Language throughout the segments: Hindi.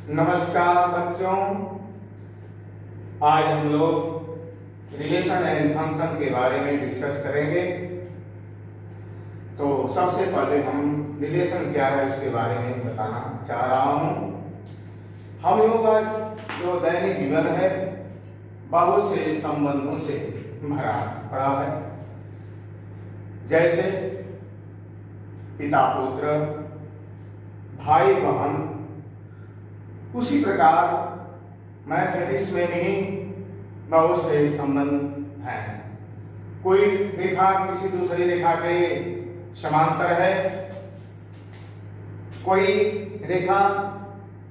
नमस्कार बच्चों, आज हम लोग रिलेशन एंड फंक्शन के बारे में डिस्कस करेंगे। तो सबसे पहले हम रिलेशन क्या है उसके बारे में बताना चाह रहा हूँ। हम लोग का जो दैनिक जीवन है बहुत से संबंधों से भरा पड़ा है, जैसे पिता पुत्र, भाई बहन। उसी प्रकार मैथमेटिक्स में भी बहुत से संबंध हैं। कोई रेखा किसी दूसरी रेखा के समांतर है, कोई रेखा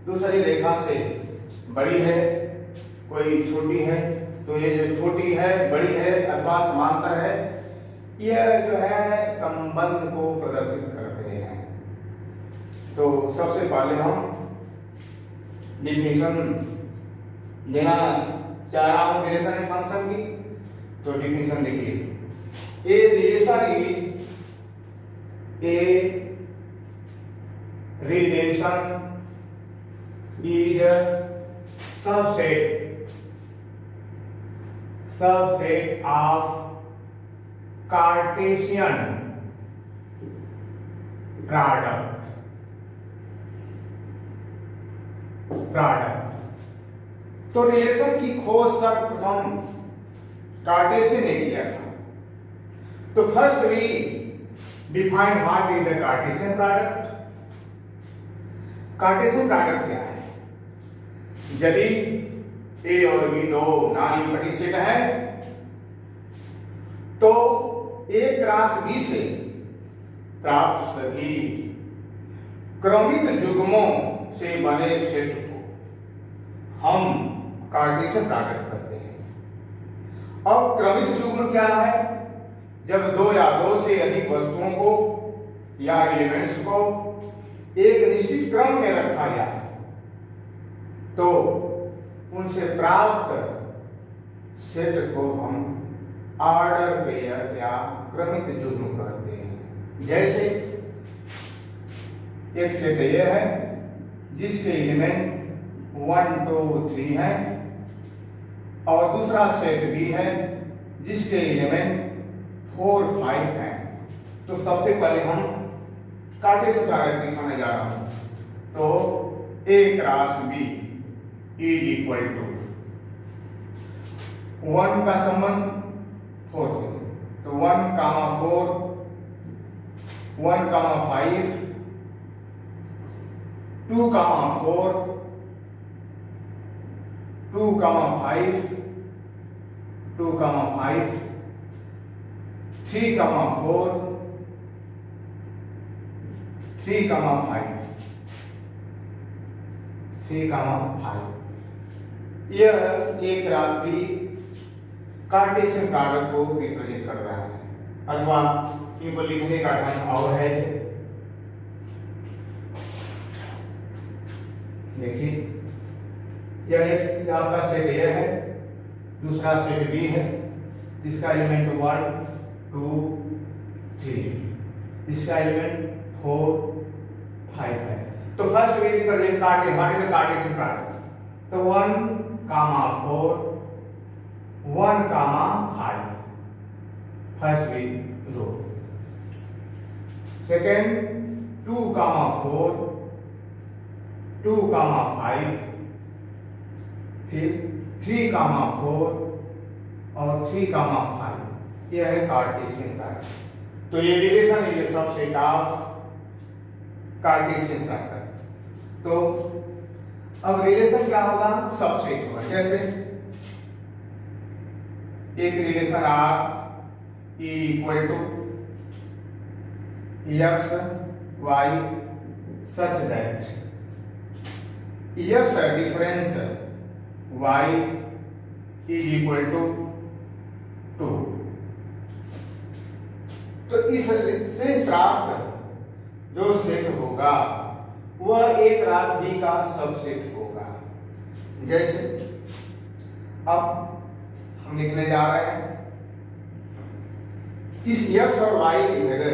दूसरी रेखा से बड़ी है, कोई छोटी है। तो ये जो छोटी है, बड़ी है अथवा समांतर है, यह जो है संबंध को प्रदर्शित करते हैं। तो सबसे पहले हम डिफिनेशन देना चाह रहा हूं रिलेशन एंड फंक्शन की। तो डिफिनेशन देखिए, a relation is subset of Cartesian product. तो रिलेशन की खोज सर्वप्रथम कार्टेशियन ने किया था। तो first we define what is the Cartesian product. Cartesian product क्या है? यदि ए और बी दो नॉन यूनिटी सेट है तो ए क्रॉस बी से प्राप्त सभी क्रमिक युग्मों से बने सेट को हम कार्टेशियन प्रोडक्ट करते हैं। अब क्रमिक युग्म क्या है? जब दो या दो से अधिक वस्तुओं को या एलिमेंट्स को एक निश्चित क्रम में रखा जाए तो उनसे प्राप्त सेट को हम ऑर्डर पेयर या क्रमिक युग्म कहते हैं। जैसे एक सेट ये है जिसके एलिमेंट 1 2 3 है, और दूसरा सेट भी है जिसके एलिमेंट 4 5 है। तो सबसे पहले हम कार्टेशियन प्रोडक्ट दिखाने जा रहा हूं। तो A cross B is equal to 1 का संबंध 4 से, तो 1, 4, 1, 5, 2, 4, 2, 5, 2, 5, 3, 4, 3, 5, 3, 5। यह एक राशि कार्टेशियन प्रोडक्ट को रिप्रेजेंट कर रहा है, अथवा इनको लिखने का ढंग और है। देखिए, यह एक आपका सेट ए है, दूसरा सेट बी है जिसका एलिमेंट 1 2 3, इसका एलिमेंट 4 5 है। तो first we represent Cartesian product. तो 1, 4, 1, 5 फर्स्ट वी रो। सेकेंड 2, 4, 2, 5, फिर 3, 4 और 3, 5। यह है कार्टेशियन प्रोडक्ट। तो ये रिलेशन है, ये सबसेट ऑफ कार्टेशियन प्रोडक्ट। तो अब रिलेशन क्या होगा? सबसेट होगा। जैसे एक relation R equal to X Y such that X difference Y is equal to 2। तो इससे प्राप्त जो सेट होगा वह एक क्रॉस बी का सबसेट होगा। जैसे अब हम लिखने जा रहे हैं, इस x और y की जगह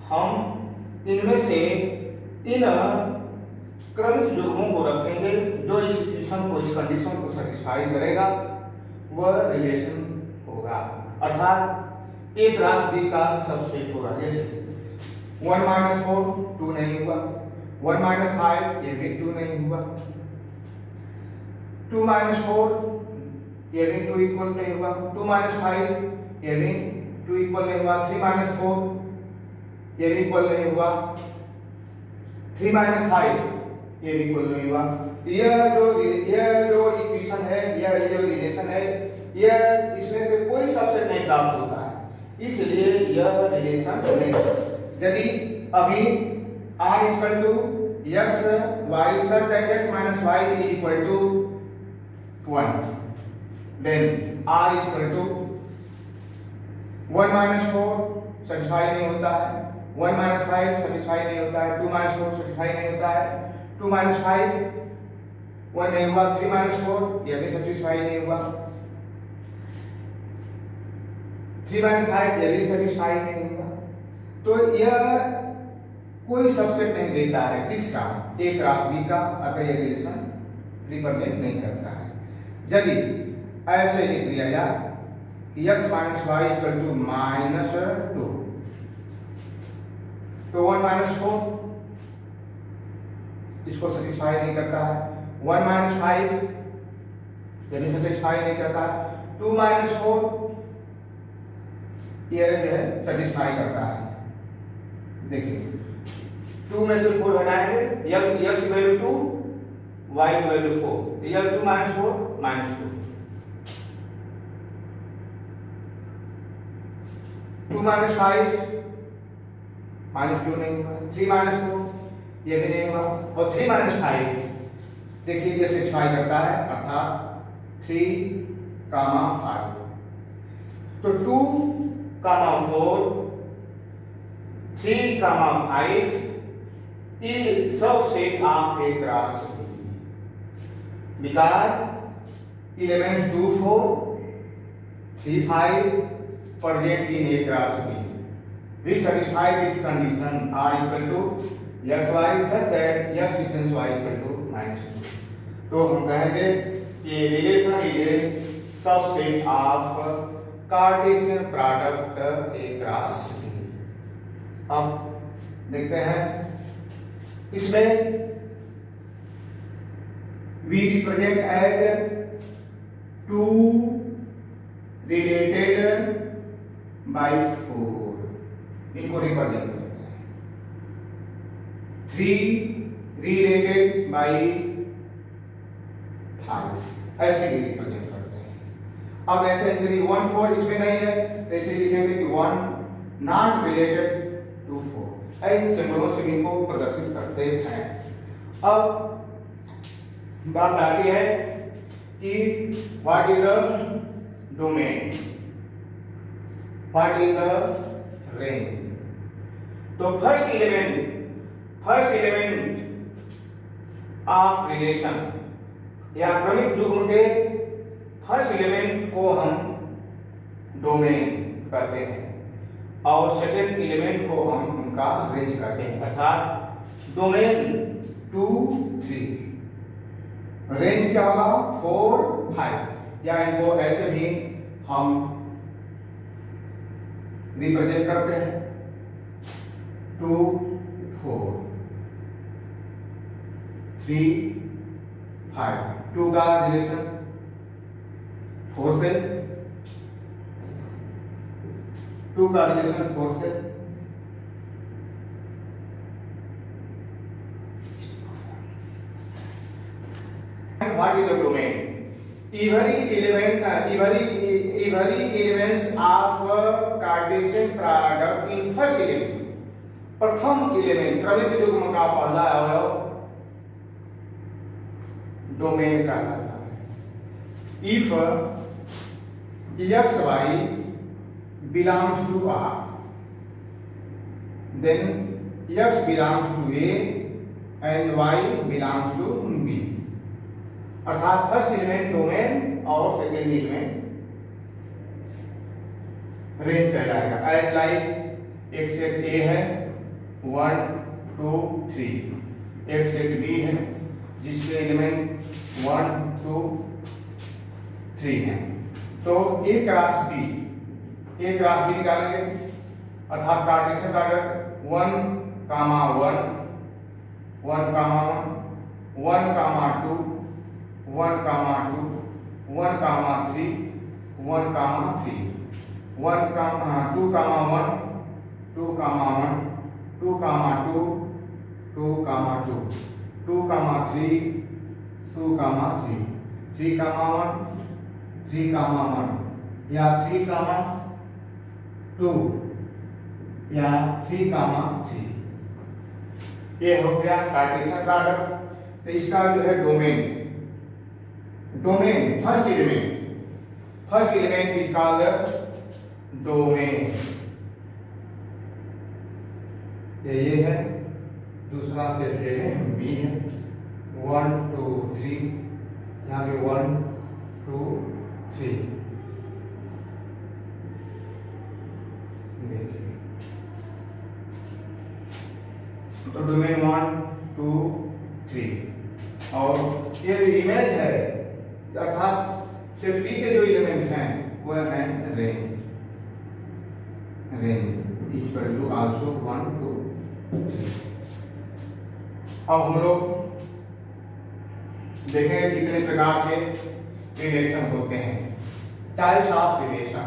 हम इनमें से इन क्रमिक युग्मों को रखेंगे जो इस कंडीशन को सेटिस्फाई करेगा वह रिलेशन होगा, अर्थात ए क्रॉस बी का सबसेट होगा। जैसे 1 - 4 2 नहीं हुआ, 1 - 5 ये भी 2 नहीं हुआ, 2 - 4 ये भी 2 इक्वल नहीं हुआ, 2 - 5 ये भी 2 इक्वल नहीं हुआ, 3 - 4 ये भी इक्वल नहीं हुआ, 3 - 5 ये भी इक्वल नहीं हुआ। यह जो इक्वेशन है, यह जो रिलेशन है, यह इसमें से कोई सबसेट नहीं प्राप्त होता है, इसलिए यह रिलेशन नहीं है। यदि अभी r equal to x y such that x minus y is equal to 1, then r equal to 1 - 4 satisfy नहीं होता है, 1 - 5 सेटिस्फाई नहीं होता है, 2 - 4 सेटिस्फाई नहीं होता है, 2 - 5 1 नहीं हुआ, 3 - 4 यह भी सेटिस्फाई नहीं हुआ, 3 - 5 यह भी सेटिस्फाई नहीं हुआ। तो यह कोई सबसेट नहीं देता है किसका, ए क्रॉस बी का, अतः यह रिलेशन रिप्रेजेंट नहीं करता है। यदि ऐसे लिख दिया जाए कि x - y इक्वल टू -2, तो 1 - 4 इसको सेटिस्फाई नहीं करता है, 1 - 5 यदि सेटिस्फाई नहीं करता है, 2 - 4 यह जो है सेटिस्फाई करता है। देखिए 2 में से 4 हटाएंगे, x की वैल्यू 2, y की वैल्यू 4, तो यह 2 - 4 -2, 2 - 5 -2 नहीं हुआ, 3 - 4 ये भी नहीं हुआ, और 3 - 5 देखिए ये सेटिस्फाई करता है, अर्थात 3, 5। तो 2, 4, 3, 5 is subset of a cross B because elements 2, 4, 3, 5 present in a cross B which satisfy this condition r equal to x y such that x difference y equal to -2। तो हम कहेंगे कि relation is a subset of Cartesian product A cross B। अब देखते हैं इसमें we represent as 2 related by 4, इनको रिप्रेजेंट करते हैं, 3 related by 5 ऐसे भी रिप्रेजेंट करते हैं। अब ऐसे यदि 1, 4 इसमें नहीं है तो ऐसे लिखेंगे कि 1 नॉट रिलेटेड टू 4, इन सिंबलों से इनको प्रदर्शित करते हैं। अब बात आती है कि what is the domain, what is the range. तो फर्स्ट एलिमेंट ऑफ रिलेशन या क्रमिक युग्म के फर्स्ट एलिमेंट को हम डोमेन कहते हैं और सेकेंड एलिमेंट को हम उनका रेंज कहते हैं, अर्थात डोमेन 2, 3, रेंज क्या होगा 4, 5, या इनको ऐसे भी हम रिप्रेजेंट करते हैं 2, 4, 3, 5। 2 का रिलेशन 4 से, 2 का रिलेशन 4 से, what is the domain? Every elements of Cartesian product in first element, प्रथम एलिमेंट क्रमिक युग्म का पहला अवयव डोमेन कहलाता है। If x y belongs to R, then x belongs to A and y belongs to B, अर्थात फर्स्ट एलिमेंट डोमेन और सेकेंड एलिमेंट रेंज कहलाएगा। एज लाइक एक सेट ए है 1, 2, 3, एक सेट बी है जिसके एलिमेंट 1 2 3 हैं। तो ए क्रॉस बी निकालेंगे अर्थात Cartesian product 1 comma 1 1 comma 1 1 comma 2 1 comma 2 1 comma 3 1 comma 3 1 comma 2 comma 1 2 comma 1 2 comma 2 2 comma 2 2 comma 3 2 comma 3 3 comma 1 3 comma 1 या 3 कामा 2 या 3 कामा 3। ये हो गया कार्टेशियन प्रोडक्ट। तो इसका जो है domain first element is called domain. ये है, दूसरा सेट ये है बी है 1 2 3, यहाँ पे 1 2 3। तो डोमेन 1 2 3 और ये जो इमेज है अर्थात सेट बी के जो एलिमेंट हैं वह है रेंज इक्वल टू आल्सो 1 2 3। अब हम लोग देखेंगे कितने प्रकार के रिलेशन होते हैं। Types of relation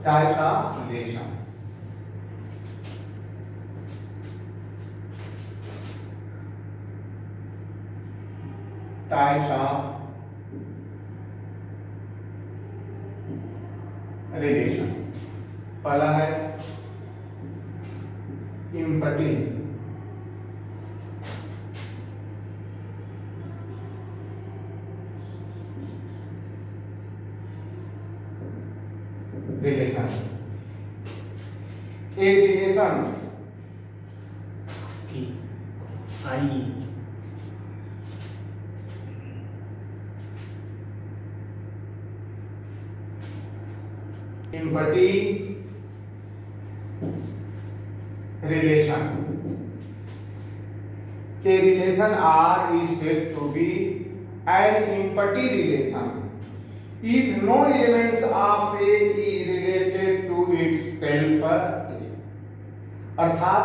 types of relation पहला है इम्पटी रिलेशन। एक relation I empty relation. A relation R is said to be an empty relation if no elements of A is related to itself। अर्थात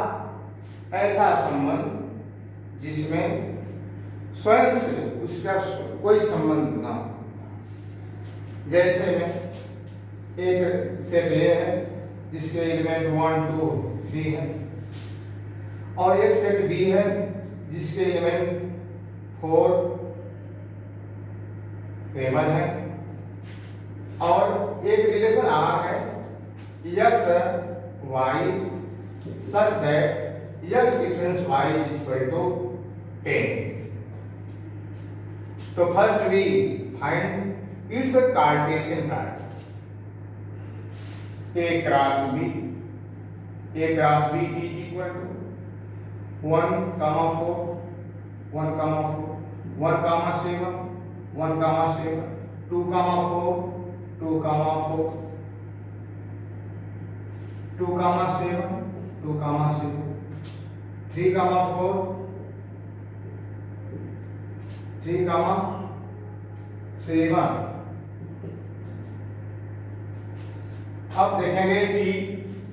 ऐसा संबंध जिसमें स्वयं से उसका कोई संबंध ना हो। जैसे में एक सेट ए है जिसके एलिमेंट 1 2 3 है और एक सेट बी है जिसके एलिमेंट 4 7 है और एक रिलेशन आर है x y such that x difference y is equal to 10। तो first we find its a Cartesian product A cross B is equal to 1 comma 4 1 comma 4 1 comma 7 1 comma 7 2 comma 4 2 comma 4 2 comma 7 2 comma 7 3 comma 4 3 comma 7। अब देखेंगे कि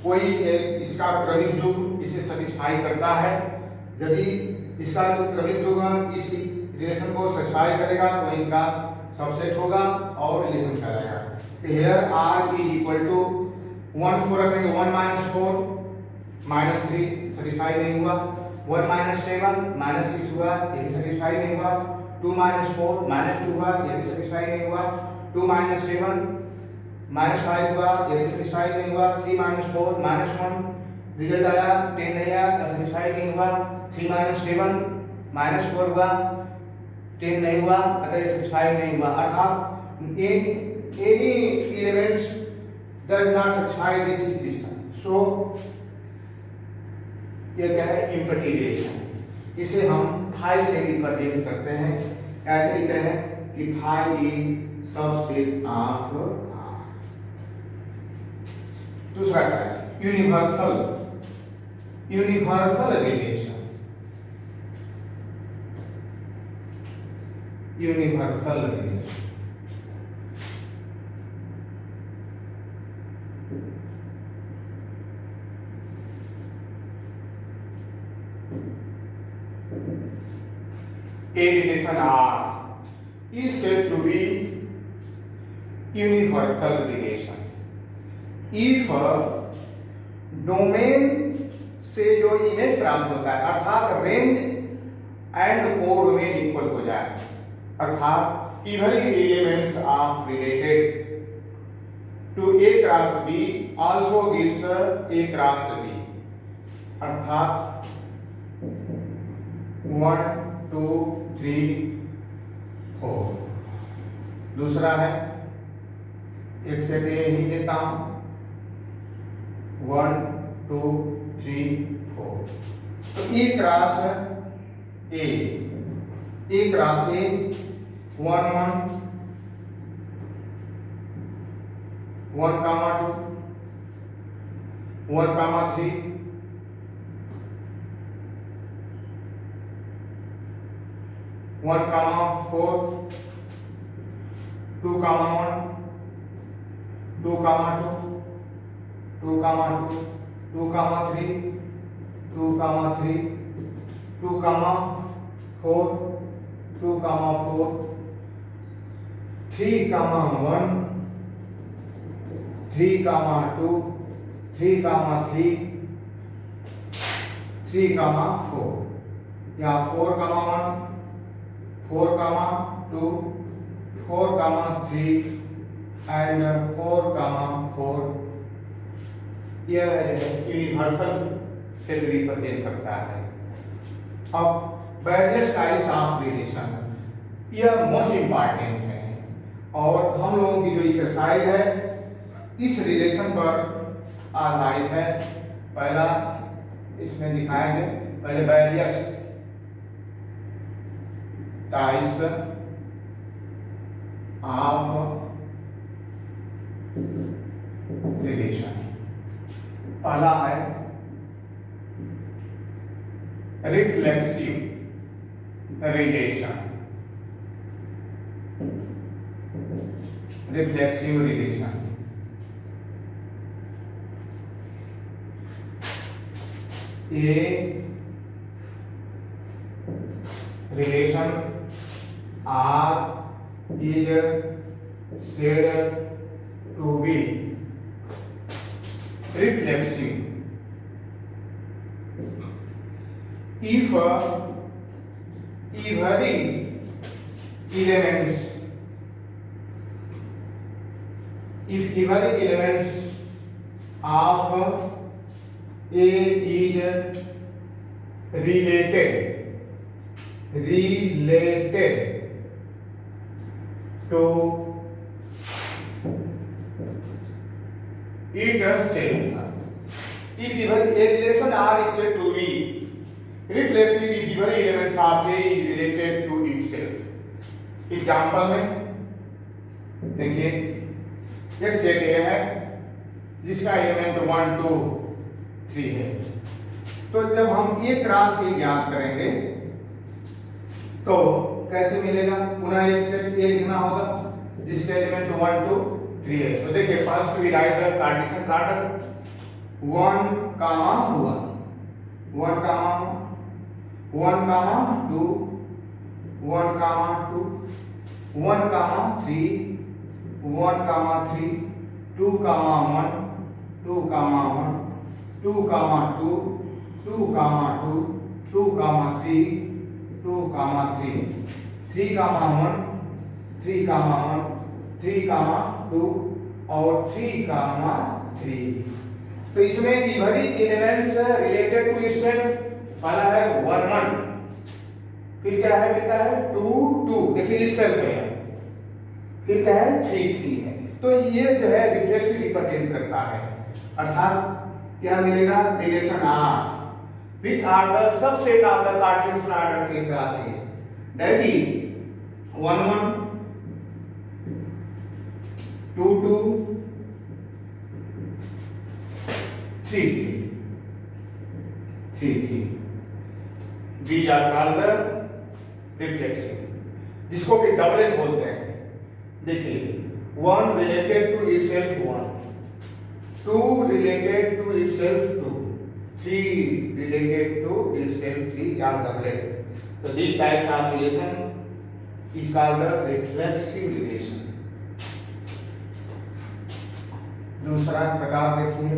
कोई एक इसका क्रमिक युग्म इसे सेटिस्फाई करता है। यदि इसका जो क्रमिक युग्म इस रिलेशन को सेटिस्फाई करेगा तो इनका सबसेट होगा और रिलेशन कहलाएगा। तो here r is equal to 1 4 रखेंगे 1 - 4 -3 सेटिस्फाई नहीं हुआ 1 - 7 -6 हुआ ये भी सेटिस्फाई नहीं हुआ 2 - 4 -2 हुआ ये भी सेटिस्फाई नहीं हुआ 2 - 7 -5 हुआ ये भी सेटिस्फाई नहीं हुआ 3 - 4 -1 रिजल्ट आया 10 नहीं आया सेटिस्फाई नहीं हुआ 3 - 7 -4 हुआ 10 नहीं हुआ अतः ये सेटिस्फाई नहीं हुआ। अर्थात any elements does not satisfy this equation। so ये क्या है इम्पटी रिलेशन। इसे हम फाई से रिप्रेजेंट करते हैं। ऐसे लिखते हैं कि phi is subset of R। दूसरा क्या है universal relation. Universal relation. A relation R is said to be universal relation if domain से जो इमेज प्राप्त होता है अर्थात रेंज एंड कोडोमेन इक्वल हो जाए, अर्थात every elements of related to A cross B also gives A cross B, अर्थात 1 2 3 4। दूसरा है एक सेट ए ही लेता हूं 1 2 3 4। तो A cross A, A cross A 1 1 1 comma 2 1 comma 3 1 comma 4 2 comma 1 2 comma 2 2 comma 2 2 comma 3 2 comma 3 2 comma 4 2 comma 4 3 comma 1 3 comma 2 3 comma 3 3 कामा 4 या 4 कामा 1 4 कामा 2 4 कामा 3 एंड 4 कामा 4। यह यूनिवर्सल से रिप्रेजेंट करता है। अब वेरियस टाइप्स ऑफ रिलेशन, यह मोस्ट इंपॉर्टेंट है और हम लोगों की जो एक्सरसाइज है इस रिलेशन पर आधारित है। पहला इसमें दिखाएंगे, पहले वेरियस टाइप्स ऑफ रिलेशन। पहला है reflexive relation, reflexive relation. A relation R is said to be reflexive if every elements of A is related to itself. If even a relation R is said to be reflexive if every elements of A is related to itself. Example में देखिए एक सेट A है जिसका एलिमेंट 1 2 3 है। तो जब हम A क्रॉस A ज्ञात करेंगे तो कैसे मिलेगा, पुनः एक सेट ए लिखना होगा जिसके एलिमेंट 1 2 3 है। तो देखिए first we write the Cartesian product 1 comma 1 comma 1 comma 2 1 comma 2 1 comma 3 1 comma 3 2 comma 1 2 comma 1 2 comma 2 2 comma 2 2 comma 3 2 comma 3 3 comma 1 3 comma 1 3 comma 2 और 3 कामा 3। तो इसमें every elements related to itself पहला है 1 1, फिर क्या है मिलता है 2 2, देखिए इटसेल्फ है, फिर क्या है 3 3 है। तो ये जो है रिफ्लेक्सिव रिप्रेजेंट करता है, अर्थात क्या मिलेगा relation R which are the subset of the Cartesian product A cross A, that is 1 1 2 2 3 3 3 3। These are called the reflexive। जिसको कि डबलेट बोलते हैं। देखिए, one related to itself one, two related to itself two, three related to itself three या डबलेट। तो this types of relation is called the reflexive relation. दूसरा प्रकार देखिए,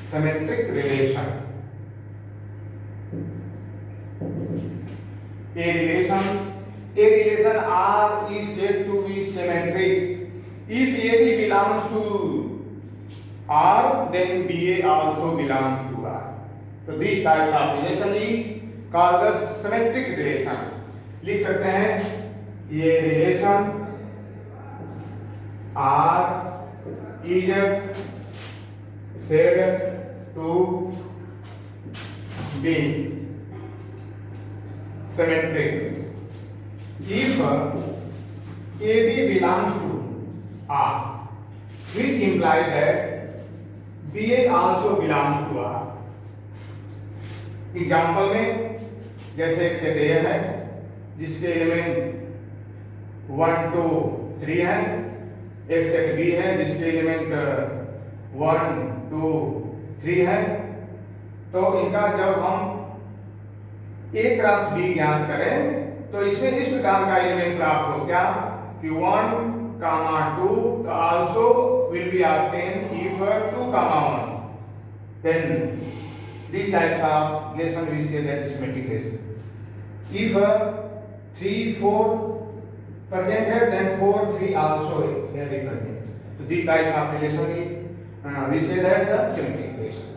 symmetric relation. A relation R is said to be symmetric if AB belongs to R, then BA also belongs to R. So this type of relation is called the symmetric relation. लिख सकते हैं ये relation R is said to be symmetric if AB belongs to R, which implies that BA also belongs to R. Example में जैसे एक सेट A है जिसके एलिमेंट 1 2 3 है, एक सेट B है जिसके एलिमेंट 1 2 3 है। तो इनका जब हम A क्रॉस B ज्ञात करें तो इसमें इस प्रकार का एलिमेंट प्राप्त हो, क्या कि 1 comma 2 also will be obtained if 2 comma 1, then this type of relation we say that is symmetric relation. If 3 4 present है, then 4 3 also here represent. So this type of relation is we say that the symmetric relation.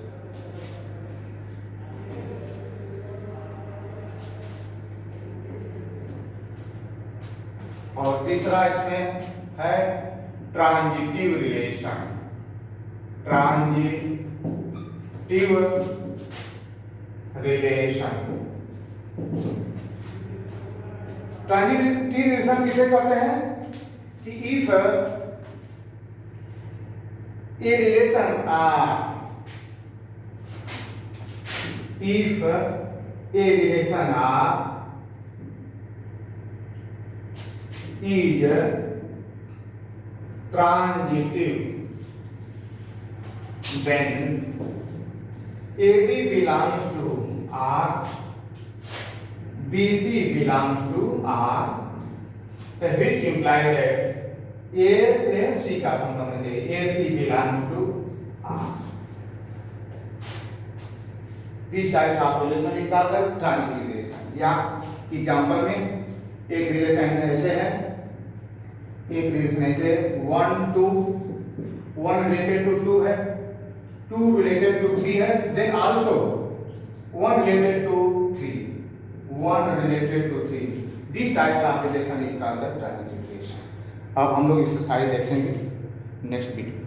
और तीसरा इसमें है transitive relation. Transitive relation, transitive relation किसे कहते हैं कि if a relation R, if a relation R is transitive, then AB belongs to R, BC belongs to R, which implies that A से C का संबंध है, AC belongs to R. This type of relation is called the transitive relation. या एग्जाम्पल में एक रिलेशन ऐसे है, एक रिलेशन ऐसे 1 2 1 रिलेटेड टू 2 है, 2 रिलेटेड टू 3 है, then also 1 related to 3, 1 related to 3. This type of relation is called the transitive relation. अब हम लोग इससे सारे देखेंगे नेक्स्ट वीडियो.